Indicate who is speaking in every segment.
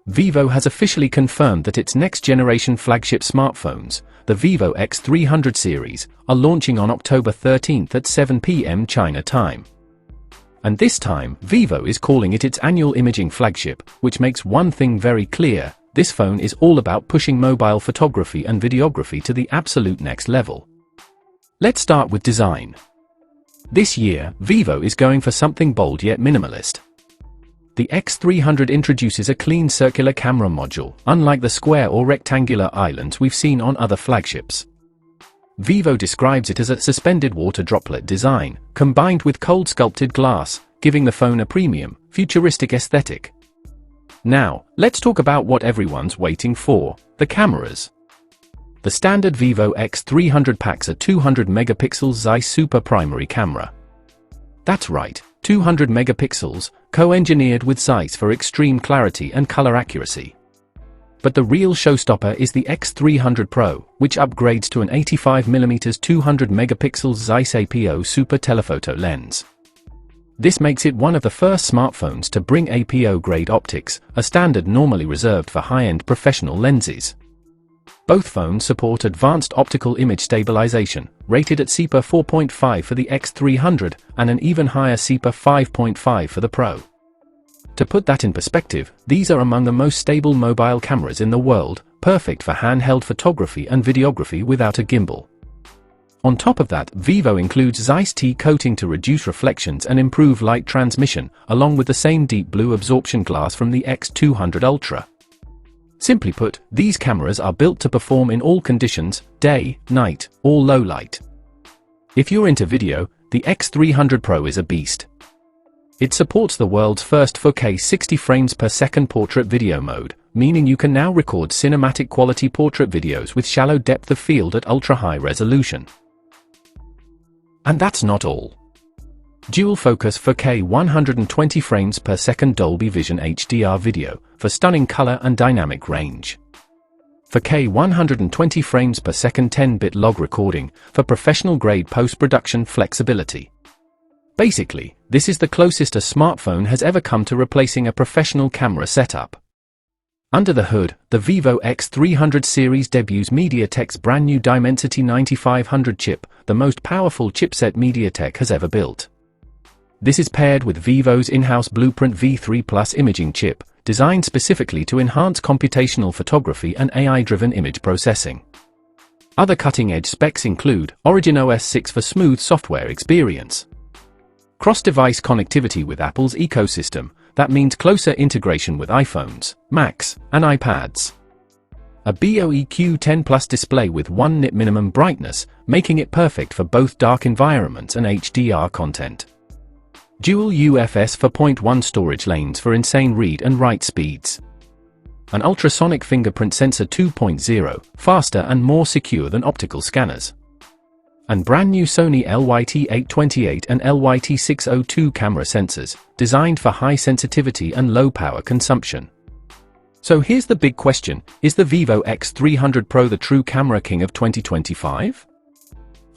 Speaker 1: Vivo has officially confirmed that its next-generation flagship smartphones, the Vivo X300 series, are launching on October 13th at 7 p.m. China time. And this time, Vivo is calling it its annual imaging flagship, which makes one thing very clear: this phone is all about pushing mobile photography and videography to the absolute next level. Let's start with design. This year, Vivo is going for something bold yet minimalist. The X300 introduces a clean circular camera module, unlike the square or rectangular islands we've seen on other flagships. Vivo describes it as a suspended water droplet design, combined with cold sculpted glass, giving the phone a premium, futuristic aesthetic. Now, let's talk about what everyone's waiting for: the cameras. The standard Vivo X300 packs a 200 megapixel Zeiss Super primary camera. That's right, 200 megapixels, co-engineered with Zeiss for extreme clarity and color accuracy. But the real showstopper is the X300 Pro, which upgrades to an 85mm 200 megapixel Zeiss APO Super telephoto lens. This makes it one of the first smartphones to bring APO-grade optics, a standard normally reserved for high-end professional lenses. Both phones support advanced optical image stabilization, rated at CIPA 4.5 for the X300, and an even higher CIPA 5.5 for the Pro. To put that in perspective, these are among the most stable mobile cameras in the world, perfect for handheld photography and videography without a gimbal. On top of that, Vivo includes Zeiss T coating to reduce reflections and improve light transmission, along with the same deep blue absorption glass from the X200 Ultra. Simply put, these cameras are built to perform in all conditions: day, night, or low light. If you're into video, the X300 Pro is a beast. It supports the world's first 4K 60 frames per second portrait video mode, meaning you can now record cinematic quality portrait videos with shallow depth of field at ultra-high resolution. And that's not all. Dual focus 4K 120 frames per second Dolby Vision HDR video for stunning color and dynamic range. 4K 120 frames per second 10-bit log recording for professional-grade post-production flexibility. Basically, this is the closest a smartphone has ever come to replacing a professional camera setup. Under the hood, the Vivo X300 series debuts MediaTek's brand new Dimensity 9500 chip, the most powerful chipset MediaTek has ever built. This is paired with Vivo's in-house Blueprint V3 Plus imaging chip, designed specifically to enhance computational photography and AI-driven image processing. Other cutting-edge specs include Origin OS 6 for smooth software experience, cross-device connectivity with Apple's ecosystem, that means closer integration with iPhones, Macs, and iPads, a BOEQ 10 Plus display with 1 nit minimum brightness, making it perfect for both dark environments and HDR content, dual UFS 4.1 storage lanes for insane read and write speeds, an ultrasonic fingerprint sensor 2.0, faster and more secure than optical scanners, and brand new Sony LYT828 and LYT602 camera sensors, designed for high sensitivity and low power consumption. So here's the big question: is the Vivo X300 Pro the true camera king of 2025?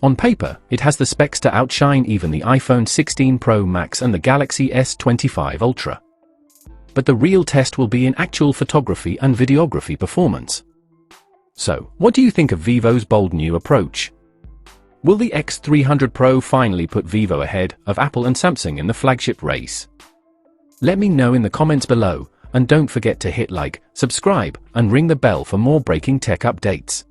Speaker 1: On paper, it has the specs to outshine even the iPhone 16 Pro Max and the Galaxy S25 Ultra. But the real test will be in actual photography and videography performance. So, what do you think of Vivo's bold new approach? Will the X300 Pro finally put Vivo ahead of Apple and Samsung in the flagship race? Let me know in the comments below, and don't forget to hit like, subscribe, and ring the bell for more breaking tech updates.